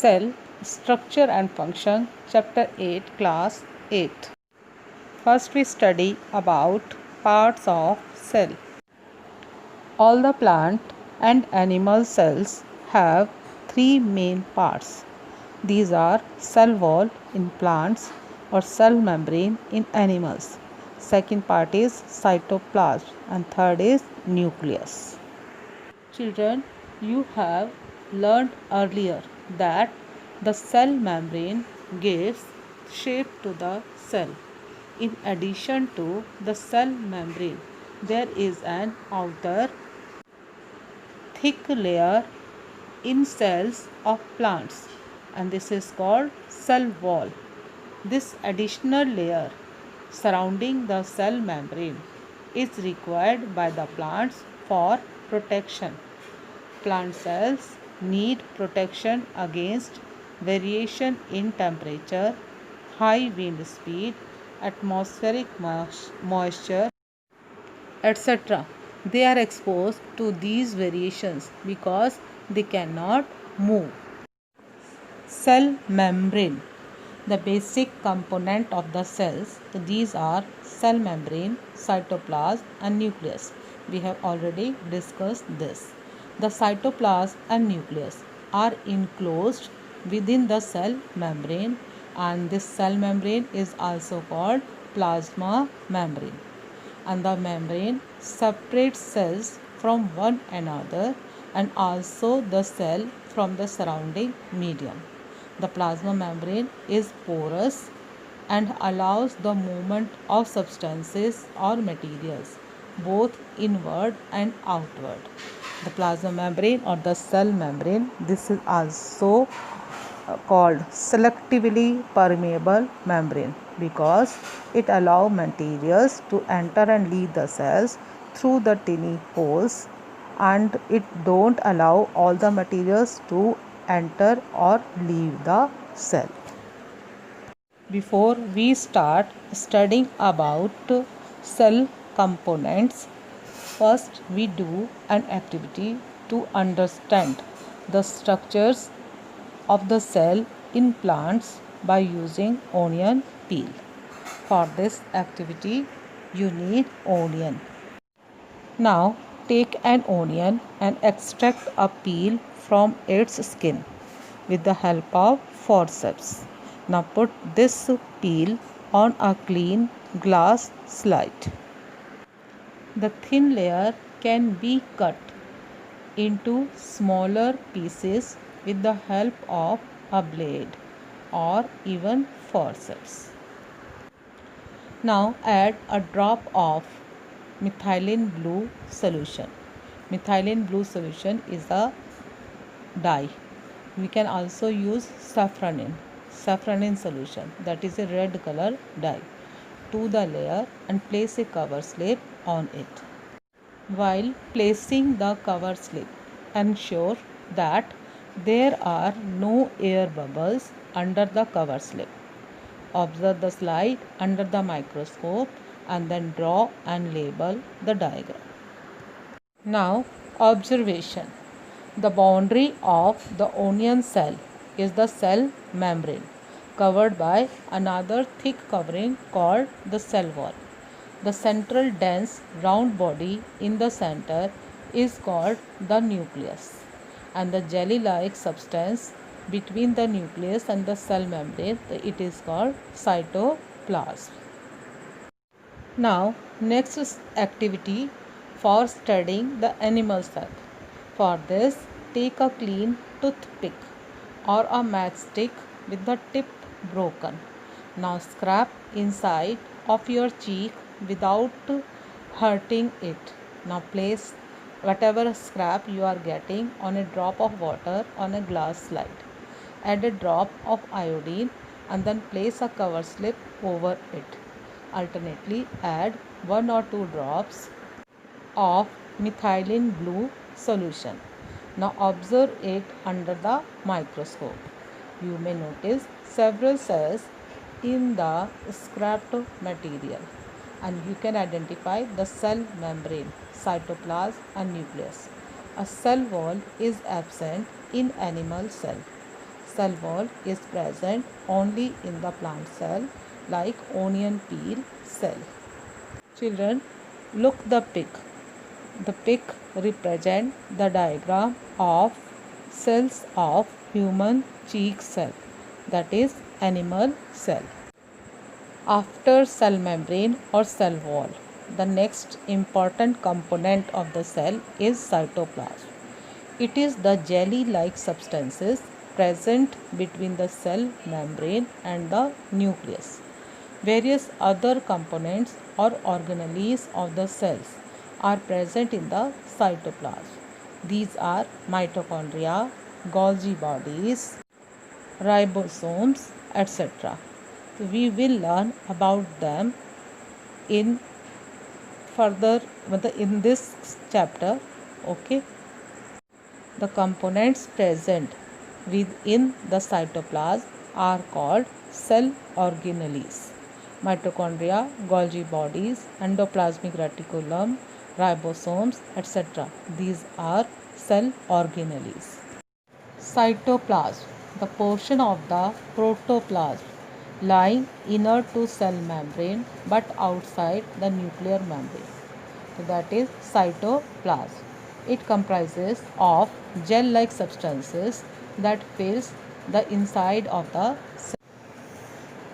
Cell Structure and Function, Chapter 8, Class 8. First we study about parts of cell. All the plant and animal cells have three main parts. These are cell wall in plants or cell membrane in animals. Second part is cytoplasm and third is nucleus. Children, you have learned earlier that the cell membrane gives shape to the cell. In addition to the cell membrane, there is an outer thick layer in cells of plants, and this is called cell wall. This additional layer surrounding the cell membrane is required by the plants for protection. Plant cells need protection against variation in temperature, high wind speed, atmospheric moisture, etc. They are exposed to these variations because they cannot move. Cell membrane, the basic component of the cells. These are cell membrane, cytoplasm and nucleus. We have already discussed this. The cytoplasm and nucleus are enclosed within the cell membrane, and this cell membrane is also called plasma membrane. And the membrane separates cells from one another and also the cell from the surrounding medium. The plasma membrane is porous and allows the movement of substances or materials both inward and outward. The plasma membrane or the cell membrane, this is also called selectively permeable membrane because it allows materials to enter and leave the cells through the tiny holes, and it don't allow all the materials to enter or leave the cell. Before we start studying about cell components, first we do an activity to understand the structures of the cell in plants by using onion peel. For this activity, you need onion. Now take an onion and extract a peel from its skin with the help of forceps. Now put this peel on a clean glass slide. The thin layer can be cut into smaller pieces with the help of a blade or even forceps. Now add a drop of methylene blue solution. Methylene blue solution is a dye. We can also use saffronin solution, that is a red color dye, to the layer and place a cover slip on it. While placing the cover slip, ensure that there are no air bubbles under the cover slip. Observe the slide under the microscope and then draw and label the diagram. Now, observation. The boundary of the onion cell is the cell membrane covered by another thick covering called the cell wall. The central dense round body in the center is called the nucleus, and the jelly-like substance between the nucleus and the cell membrane, it is called cytoplasm. Now, next activity for studying the animal cell. For this, take a clean toothpick or a matchstick with the tip broken. Now scrape inside of your cheek without hurting it. Now place whatever scrap you are getting on a drop of water on a glass slide. Add a drop of iodine and then place a cover slip over it. Alternately add 1 or 2 drops of methylene blue solution. Now observe it under the microscope. You may notice several cells in the scrapped material, and you can identify the cell membrane, cytoplasm and nucleus. A cell wall is absent in animal cell. cell wall is present only in the plant cell, like onion peel cell. Children, look the pic. The pic represents the diagram of cells of human cheek cell, that is animal cell. After cell membrane or cell wall, the next important component of the cell is cytoplasm. It is the jelly-like substances present between the cell membrane and the nucleus. Various other components or organelles of the cells are present in the cytoplasm. These are mitochondria, Golgi bodies, ribosomes, etc. So we will learn about them in further in this chapter. Okay. The components present within the cytoplasm are called cell organelles. Mitochondria, Golgi bodies, endoplasmic reticulum, ribosomes, etc. These are cell organelles. Cytoplasm, the portion of the protoplasm lying inner to cell membrane but outside the nuclear membrane. So that is cytoplasm. It comprises of gel-like substances that fills the inside of the cell.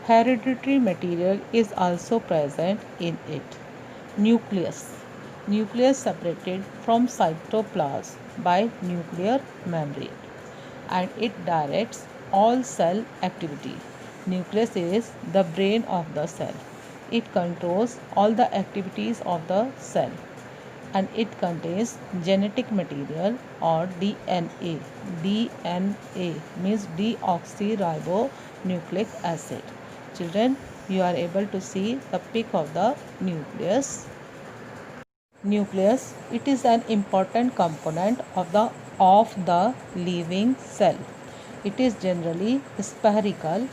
Hereditary material is also present in it. Nucleus. Nucleus separated from cytoplasm by nuclear membrane, and it directs all cell activity. Nucleus is the brain of the cell. It controls all the activities of the cell, and it contains genetic material or DNA. DNA means deoxyribonucleic acid. Children, you are able to see the pic of the nucleus. Nucleus, it is an important component of the living cell. It is generally spherical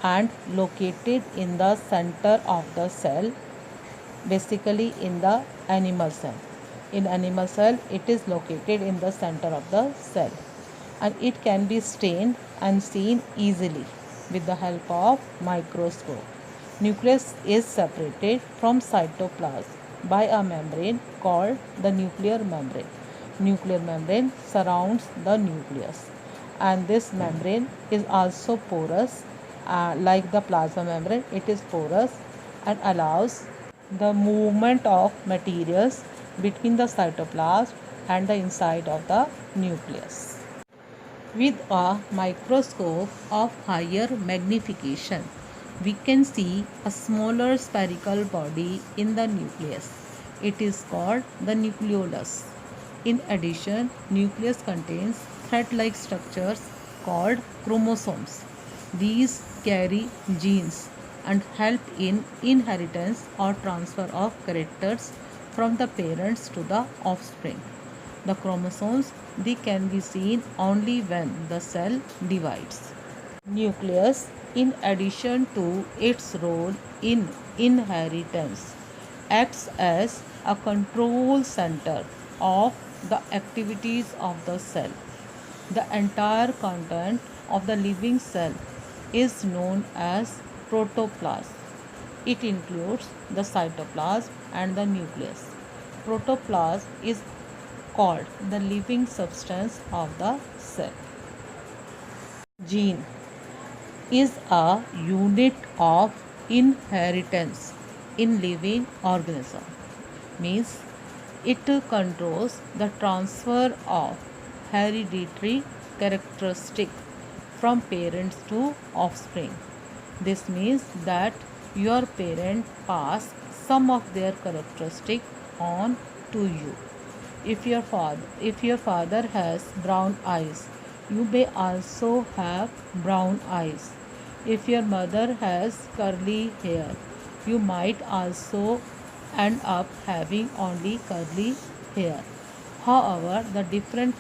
and located in the center of the cell, basically in the animal cell. In animal cell, it is located in the center of the cell, and it can be stained and seen easily with the help of microscope. Nucleus is separated from cytoplasm by a membrane called the nuclear membrane. Nuclear membrane surrounds the nucleus, and this membrane is also porous, like the plasma membrane. It is porous and allows the movement of materials between the cytoplasm and the inside of the nucleus. With a microscope of higher magnification, we can see a smaller spherical body in the nucleus. It is called the nucleolus. In addition, nucleus contains thread-like structures called chromosomes. These carry genes and help in inheritance or transfer of characters from the parents to the offspring. The chromosomes, they can be seen only when the cell divides. Nucleus, in addition to its role in inheritance, acts as a control center of the activities of the cell. The entire content of the living cell is known as protoplasm. It includes the cytoplasm and the nucleus. Protoplasm is called the living substance of the cell. Gene is a unit of inheritance in living organism. Means it controls the transfer of hereditary characteristic from parents to offspring. This means that your parent pass some of their characteristic on to you. If your father has brown eyes, you may also have brown eyes. If your mother has curly hair, you might also end up having only curly hair. However, the different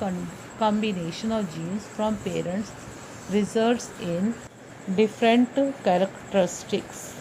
combination of genes from parents results in different characteristics.